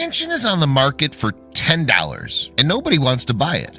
mansion is on the market for $10 and nobody wants to buy it.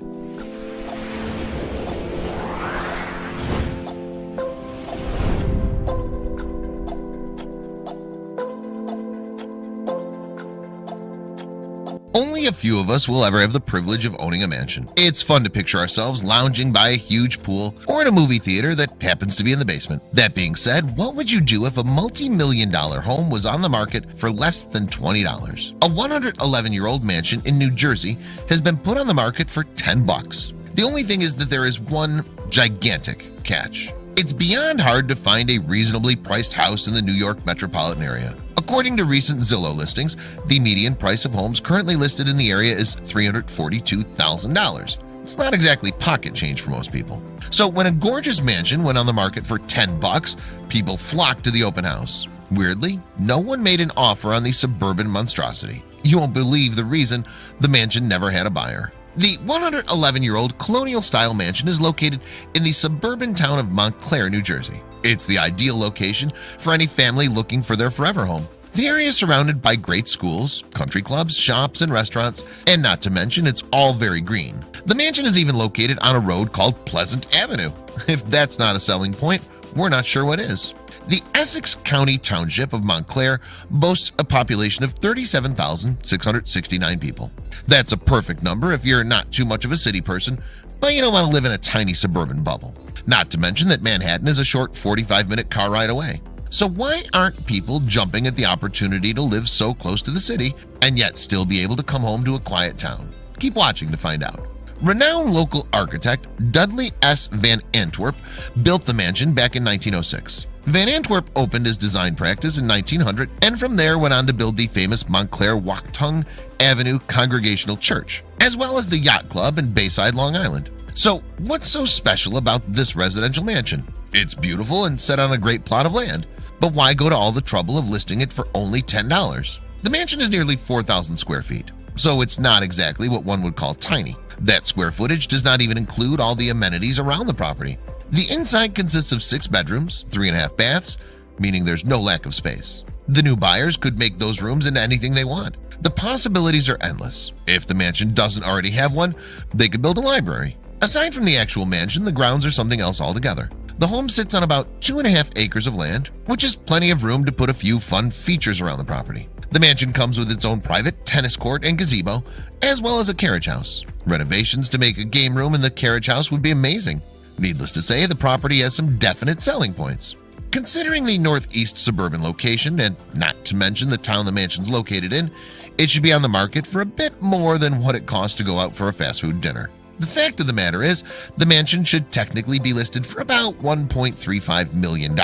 Only a few of us will ever have the privilege of owning a mansion. It's fun to picture ourselves lounging by a huge pool or in a movie theater that happens to be in the basement. That being said, what would you do if a multi-million-dollar home was on the market for less than $20? A 111-year-old mansion in New Jersey has been put on the market for $10. The only thing is that there is one gigantic catch. It's beyond hard to find a reasonably priced house in the New York metropolitan area. According to recent Zillow listings, the median price of homes currently listed in the area is $342,000. It's not exactly pocket change for most people. So when a gorgeous mansion went on the market for $10, people flocked to the open house. Weirdly, no one made an offer on the suburban monstrosity. You won't believe the reason: the mansion never had a buyer. The 111-year-old colonial-style mansion is located in the suburban town of Montclair, New Jersey. It's the ideal location for any family looking for their forever home. The area is surrounded by great schools, country clubs, shops, and restaurants, and not to mention it's all very green. The mansion is even located on a road called Pleasant Avenue. If that's not a selling point, we're not sure what is. The Essex County Township of Montclair boasts a population of 37,669 people. That's a perfect number if you're not too much of a city person, but you don't want to live in a tiny suburban bubble. Not to mention that Manhattan is a short 45-minute car ride away. So why aren't people jumping at the opportunity to live so close to the city and yet still be able to come home to a quiet town? Keep watching to find out. Renowned local architect Dudley S. Van Antwerp built the mansion back in 1906. Van Antwerp opened his design practice in 1900 and from there went on to build the famous Montclair Wauketung Avenue Congregational Church, as well as the Yacht Club in Bayside, Long Island. So what's so special about this residential mansion? It's beautiful and set on a great plot of land, but why go to all the trouble of listing it for only $10? The mansion is nearly 4,000 square feet, so it's not exactly what one would call tiny. That square footage does not even include all the amenities around the property. The inside consists of 6 bedrooms, 3.5 baths, meaning there's no lack of space. The new buyers could make those rooms into anything they want. The possibilities are endless. If the mansion doesn't already have one, they could build a library. Aside from the actual mansion, the grounds are something else altogether. The home sits on about 2.5 acres of land, which is plenty of room to put a few fun features around the property. The mansion comes with its own private tennis court and gazebo, as well as a carriage house. Renovations to make a game room in the carriage house would be amazing. Needless to say, the property has some definite selling points. Considering the northeast suburban location, and not to mention the town the mansion's located in, it should be on the market for a bit more than what it costs to go out for a fast food dinner. The fact of the matter is, the mansion should technically be listed for about $1.35 million.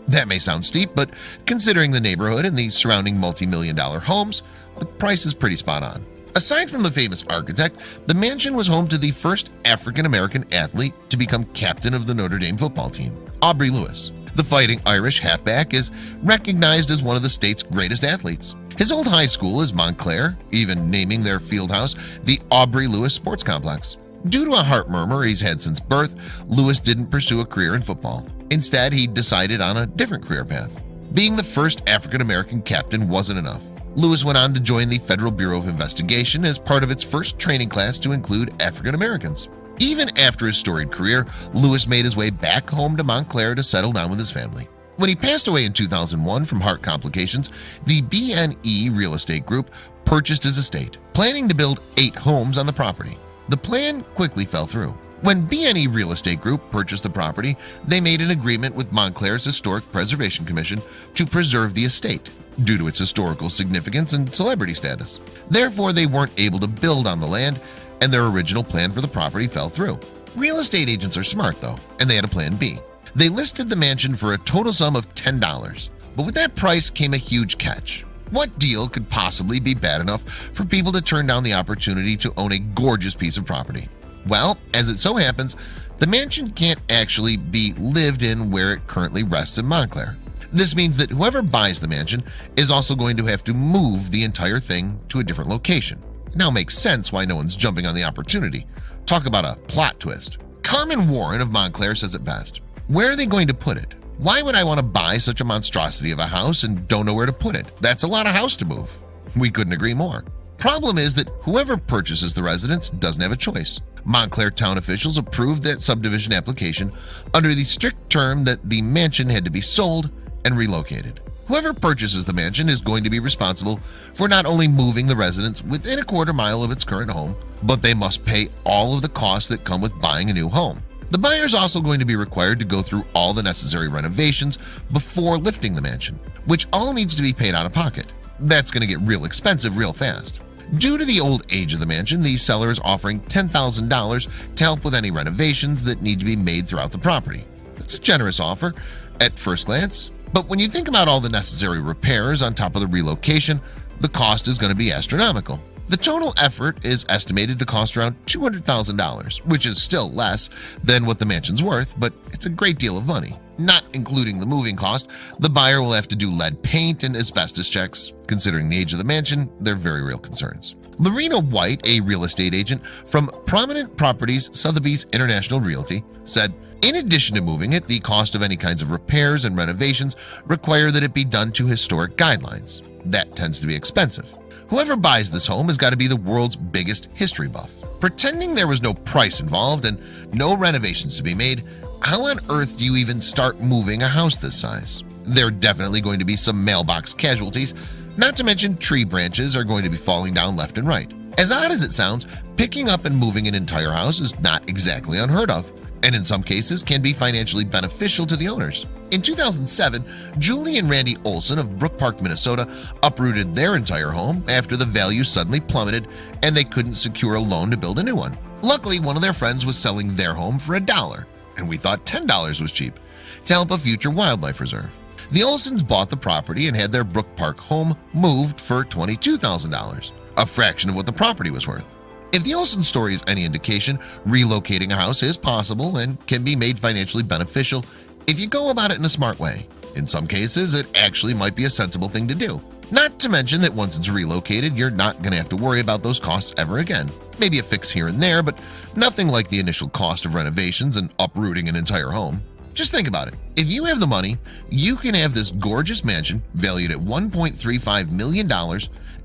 That may sound steep, but considering the neighborhood and the surrounding multi-million-dollar homes, the price is pretty spot on. Aside from the famous architect, the mansion was home to the first African-American athlete to become captain of the Notre Dame football team, Aubrey Lewis. The Fighting Irish halfback is recognized as one of the state's greatest athletes. His old high school is Montclair, even naming their field house the Aubrey Lewis Sports Complex. Due to a heart murmur he's had since birth, Lewis didn't pursue a career in football. Instead, he decided on a different career path. Being the first African-American captain wasn't enough. Lewis went on to join the Federal Bureau of Investigation as part of its first training class to include African Americans. Even after his storied career, Lewis made his way back home to Montclair to settle down with his family. When he passed away in 2001 from heart complications, the BNE Real Estate Group purchased his estate, planning to build 8 homes on the property. The plan quickly fell through. When BNE Real Estate Group purchased the property, they made an agreement with Montclair's Historic Preservation Commission to preserve the estate due to its historical significance and celebrity status. Therefore, they weren't able to build on the land, and their original plan for the property fell through. Real estate agents are smart, though, and they had a plan B. They listed the mansion for a total sum of $10, but with that price came a huge catch. What deal could possibly be bad enough for people to turn down the opportunity to own a gorgeous piece of property? Well, as it so happens, the mansion can't actually be lived in where it currently rests in Montclair. This means that whoever buys the mansion is also going to have to move the entire thing to a different location. It now makes sense why no one's jumping on the opportunity. Talk about a plot twist. Carmen Warren of Montclair says it best. Where are they going to put it? Why would I want to buy such a monstrosity of a house and don't know where to put it? That's a lot of house to move. We couldn't agree more. Problem is that whoever purchases the residence doesn't have a choice. Montclair town officials approved that subdivision application under the strict term that the mansion had to be sold and relocated. Whoever purchases the mansion is going to be responsible for not only moving the residence within a quarter mile of its current home, but they must pay all of the costs that come with buying a new home. The buyer is also going to be required to go through all the necessary renovations before lifting the mansion, which all needs to be paid out of pocket. That's going to get real expensive real fast. Due to the old age of the mansion, the seller is offering $10,000 to help with any renovations that need to be made throughout the property. That's a generous offer at first glance, but when you think about all the necessary repairs on top of the relocation, the cost is going to be astronomical. The total effort is estimated to cost around $200,000, which is still less than what the mansion's worth, but it's a great deal of money. Not including the moving cost, the buyer will have to do lead paint and asbestos checks. Considering the age of the mansion, they're very real concerns. Lorena White, a real estate agent from Prominent Properties Sotheby's International Realty, said, "In addition to moving it, the cost of any kinds of repairs and renovations require that it be done to historic guidelines. That tends to be expensive. Whoever buys this home has got to be the world's biggest history buff. Pretending there was no price involved and no renovations to be made, how on earth do you even start moving a house this size? There are definitely going to be some mailbox casualties, not to mention tree branches are going to be falling down left and right. As odd as it sounds, picking up and moving an entire house is not exactly unheard of, and in some cases can be financially beneficial to the owners. In 2007, Julie and Randy Olson of Brook Park, Minnesota uprooted their entire home after the value suddenly plummeted and they couldn't secure a loan to build a new one. Luckily, one of their friends was selling their home for $1, and we thought $10 was cheap, to help a future wildlife reserve. The Olsons bought the property and had their Brook Park home moved for $22,000, a fraction of what the property was worth. If the Olson story is any indication, relocating a house is possible and can be made financially beneficial if you go about it in a smart way. In some cases, it actually might be a sensible thing to do. Not to mention that once it's relocated, you're not going to have to worry about those costs ever again. Maybe a fix here and there, but nothing like the initial cost of renovations and uprooting an entire home. Just think about it. If you have the money, you can have this gorgeous mansion valued at $1.35 million,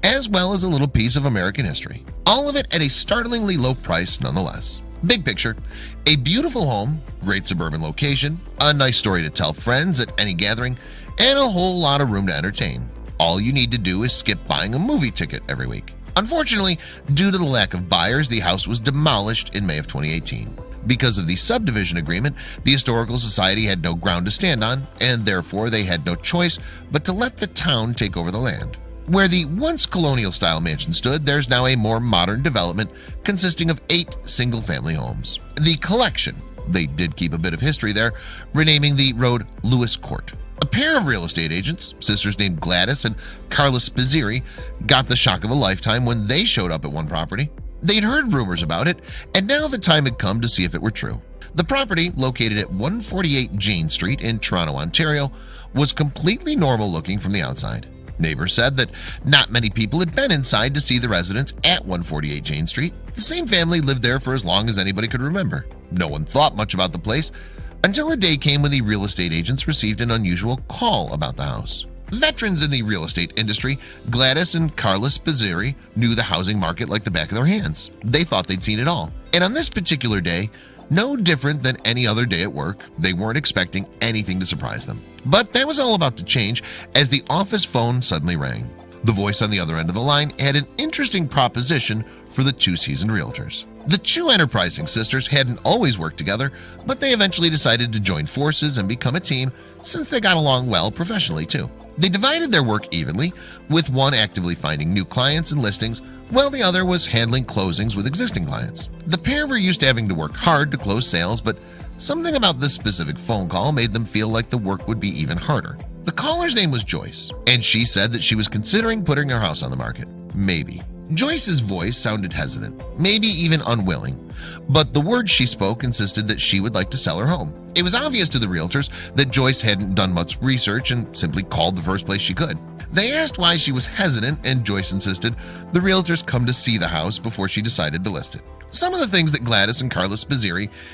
as well as a little piece of American history. All of it at a startlingly low price nonetheless. Big picture, a beautiful home, great suburban location, a nice story to tell friends at any gathering, and a whole lot of room to entertain. All you need to do is skip buying a movie ticket every week. Unfortunately, due to the lack of buyers, the house was demolished in May of 2018. Because of the subdivision agreement, the Historical Society had no ground to stand on, and therefore they had no choice but to let the town take over the land. Where the once colonial-style mansion stood, there's now a more modern development consisting of 8 single-family homes. The collection, they did keep a bit of history there, renaming the road Lewis Court. A pair of real estate agents, sisters named Gladys and Carlos, got the shock of a lifetime when they showed up at one property. They'd heard rumors about it, and now the time had come to see if it were true. The property, located at 148 Jane Street in Toronto, Ontario, was completely normal looking from the outside. Neighbors said that not many people had been inside to see the residence at 148 Jane Street. The same family lived there for as long as anybody could remember. No one thought much about the place until a day came when the real estate agents received an unusual call about the house. Veterans in the real estate industry, Gladys and Carlos knew the housing market like the back of their hands. They thought they'd seen it all. And on this particular day, no different than any other day at work, they weren't expecting anything to surprise them. But that was all about to change as the office phone suddenly rang. The voice on the other end of the line had an interesting proposition for the two seasoned realtors. The two enterprising sisters hadn't always worked together, but they eventually decided to join forces and become a team since they got along well professionally too. They divided their work evenly, with one actively finding new clients and listings, while the other was handling closings with existing clients. The pair were used to having to work hard to close sales, but something about this specific phone call made them feel like the work would be even harder. The caller's name was Joyce, and she said that she was considering putting her house on the market. Maybe. Joyce's voice sounded hesitant, maybe even unwilling, but the words she spoke insisted that she would like to sell her home. It was obvious to the realtors that Joyce hadn't done much research and simply called the first place she could. They asked why she was hesitant, and Joyce insisted the realtors come to see the house before she decided to list it. Some of the things that Gladys and Carlos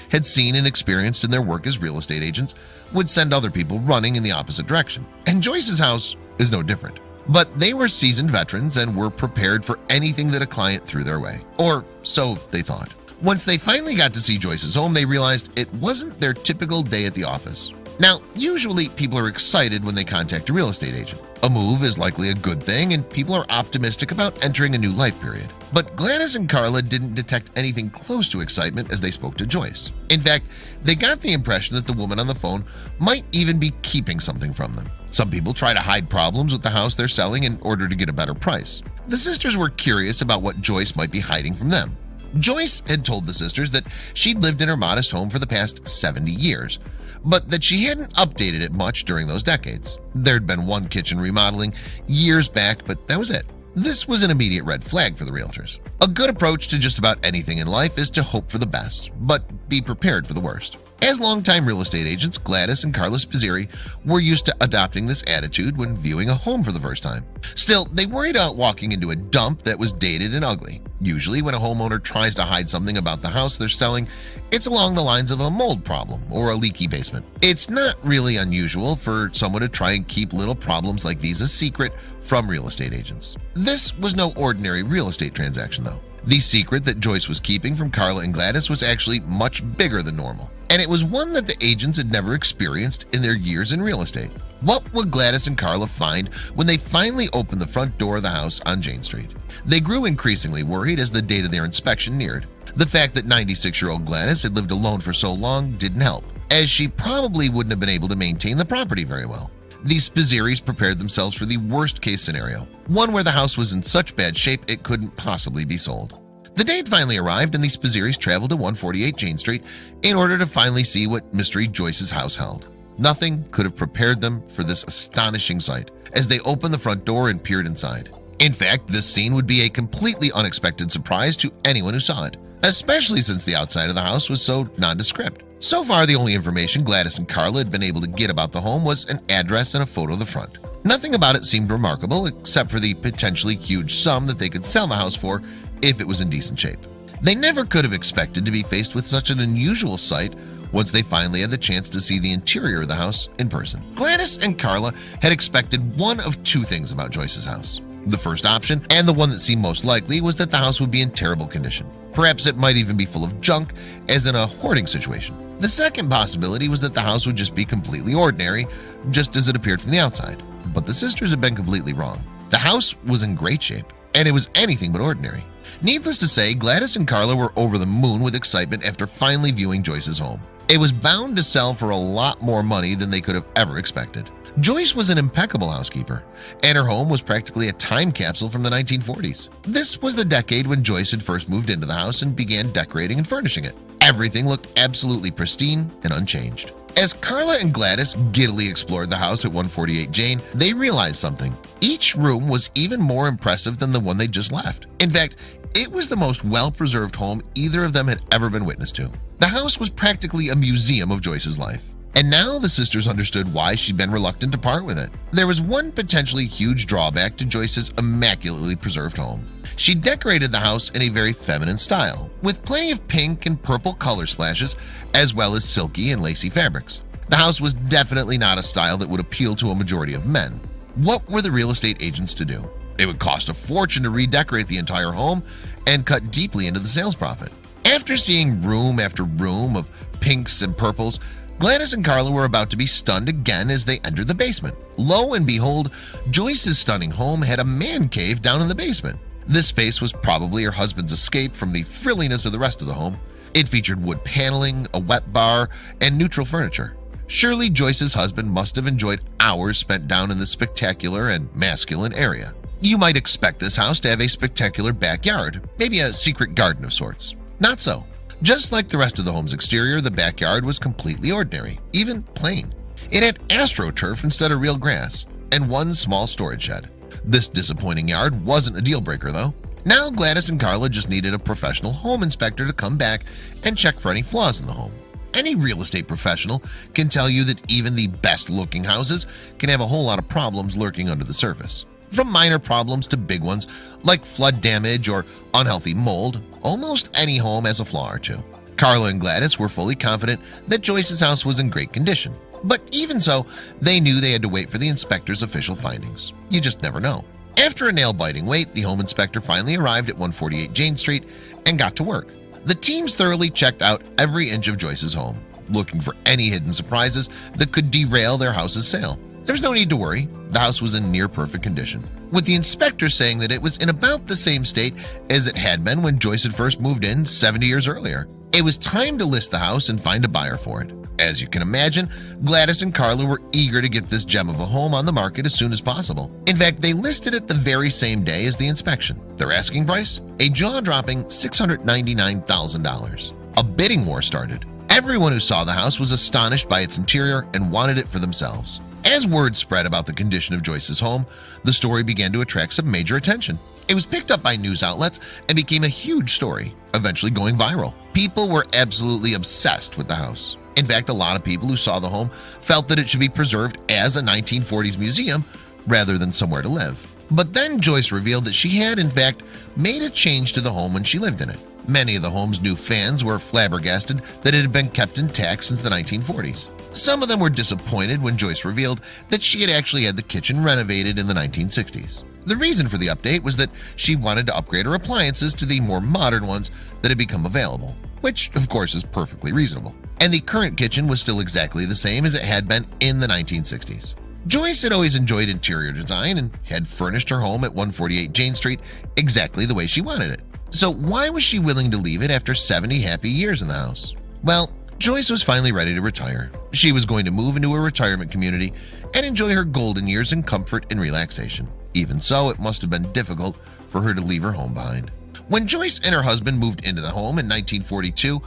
had seen and experienced in their work as real estate agents would send other people running in the opposite direction. And Joyce's house is no different. But they were seasoned veterans and were prepared for anything that a client threw their way, or so they thought. Once they finally got to see Joyce's home, they realized it wasn't their typical day at the office. Now, usually people are excited when they contact a real estate agent. A move is likely a good thing and people are optimistic about entering a new life period. But Gladys and Carla didn't detect anything close to excitement as they spoke to Joyce. In fact, they got the impression that the woman on the phone might even be keeping something from them. Some people try to hide problems with the house they're selling in order to get a better price. The sisters were curious about what Joyce might be hiding from them. Joyce had told the sisters that she'd lived in her modest home for the past 70 years, but that she hadn't updated it much during those decades. There'd been one kitchen remodeling years back, but that was it. This was an immediate red flag for the realtors. A good approach to just about anything in life is to hope for the best, but be prepared for the worst. As longtime real estate agents, Gladys and Carlos Pizzeri were used to adopting this attitude when viewing a home for the first time. Still, they worried about walking into a dump that was dated and ugly. Usually, when a homeowner tries to hide something about the house they're selling, it's along the lines of a mold problem or a leaky basement. It's not really unusual for someone to try and keep little problems like these a secret from real estate agents. This was no ordinary real estate transaction, though. The secret that Joyce was keeping from Carla and Gladys was actually much bigger than normal, and it was one that the agents had never experienced in their years in real estate. What would Gladys and Carla find when they finally opened the front door of the house on Jane Street? They grew increasingly worried as the date of their inspection neared. The fact that 96-year-old Gladys had lived alone for so long didn't help, as she probably wouldn't have been able to maintain the property very well. These Pizzeris prepared themselves for the worst-case scenario, one where the house was in such bad shape it couldn't possibly be sold. The date finally arrived and these Pizzeris traveled to 148 Jane Street in order to finally see what mystery Joyce's house held. Nothing could have prepared them for this astonishing sight as they opened the front door and peered inside. In fact, this scene would be a completely unexpected surprise to anyone who saw it, especially since the outside of the house was so nondescript. So far, the only information Gladys and Carla had been able to get about the home was an address and a photo of the front. Nothing about it seemed remarkable except for the potentially huge sum that they could sell the house for if it was in decent shape. They never could have expected to be faced with such an unusual sight once they finally had the chance to see the interior of the house in person. Gladys and Carla had expected one of two things about Joyce's house. The first option, and the one that seemed most likely, was that the house would be in terrible condition. Perhaps it might even be full of junk, as in a hoarding situation. The second possibility was that the house would just be completely ordinary, just as it appeared from the outside. But the sisters had been completely wrong. The house was in great shape, and it was anything but ordinary. Needless to say, Gladys and Carla were over the moon with excitement after finally viewing Joyce's home. It was bound to sell for a lot more money than they could have ever expected. Joyce was an impeccable housekeeper, and her home was practically a time capsule from the 1940s. This was the decade when Joyce had first moved into the house and began decorating and furnishing it. Everything looked absolutely pristine and unchanged. As Carla and Gladys giddily explored the house at 148 Jane, they realized something. Each room was even more impressive than the one they just left. In fact, it was the most well-preserved home either of them had ever been witness to. The house was practically a museum of Joyce's life. And now the sisters understood why she'd been reluctant to part with it. There was one potentially huge drawback to Joyce's immaculately preserved home. She decorated the house in a very feminine style, with plenty of pink and purple color splashes, as well as silky and lacy fabrics. The house was definitely not a style that would appeal to a majority of men. What were the real estate agents to do? It would cost a fortune to redecorate the entire home and cut deeply into the sales profit. After seeing room after room of pinks and purples, Gladys and Carla were about to be stunned again as they entered the basement. Lo and behold, Joyce's stunning home had a man cave down in the basement. This space was probably her husband's escape from the frilliness of the rest of the home. It featured wood paneling, a wet bar, and neutral furniture. Surely Joyce's husband must have enjoyed hours spent down in this spectacular and masculine area. You might expect this house to have a spectacular backyard, maybe a secret garden of sorts. Not so. Just like the rest of the home's exterior, the backyard was completely ordinary, even plain. It had astroturf instead of real grass, and one small storage shed. This disappointing yard wasn't a deal breaker though. Now Gladys and Carla just needed a professional home inspector to come back and check for any flaws in the home. Any real estate professional can tell you that even the best looking houses can have a whole lot of problems lurking under the surface. From minor problems to big ones like flood damage or unhealthy mold, almost any home has a flaw or two. Carla and Gladys were fully confident that Joyce's house was in great condition. But even so, they knew they had to wait for the inspector's official findings. You just never know. After a nail-biting wait, the home inspector finally arrived at 148 Jane Street and got to work. The teams thoroughly checked out every inch of Joyce's home, looking for any hidden surprises that could derail their house's sale. There was no need to worry. The house was in near-perfect condition, with the inspector saying that it was in about the same state as it had been when Joyce had first moved in 70 years earlier. It was time to list the house and find a buyer for it. As you can imagine, Gladys and Carlo were eager to get this gem of a home on the market as soon as possible. In fact, they listed it the very same day as the inspection. Their asking price? A jaw-dropping $699,000. A bidding war started. Everyone who saw the house was astonished by its interior and wanted it for themselves. As word spread about the condition of Joyce's home, the story began to attract some major attention. It was picked up by news outlets and became a huge story, eventually going viral. People were absolutely obsessed with the house. In fact, a lot of people who saw the home felt that it should be preserved as a 1940s museum rather than somewhere to live. But then Joyce revealed that she had, in fact, made a change to the home when she lived in it. Many of the home's new fans were flabbergasted that it had been kept intact since the 1940s. Some of them were disappointed when Joyce revealed that she had actually had the kitchen renovated in the 1960s. The reason for the update was that she wanted to upgrade her appliances to the more modern ones that had become available, which of course is perfectly reasonable. And the current kitchen was still exactly the same as it had been in the 1960s. Joyce had always enjoyed interior design and had furnished her home at 148 Jane Street exactly the way she wanted it. So why was she willing to leave it after 70 happy years in the house? Well, Joyce was finally ready to retire. She was going to move into a retirement community and enjoy her golden years in comfort and relaxation. Even so, it must have been difficult for her to leave her home behind. When Joyce and her husband moved into the home in 1942,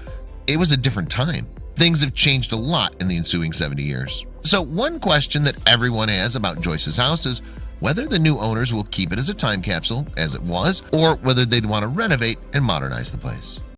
it was a different time. Things have changed a lot in the ensuing 70 years. So one question that everyone has about Joyce's house is whether the new owners will keep it as a time capsule, as it was, or whether they'd want to renovate and modernize the place.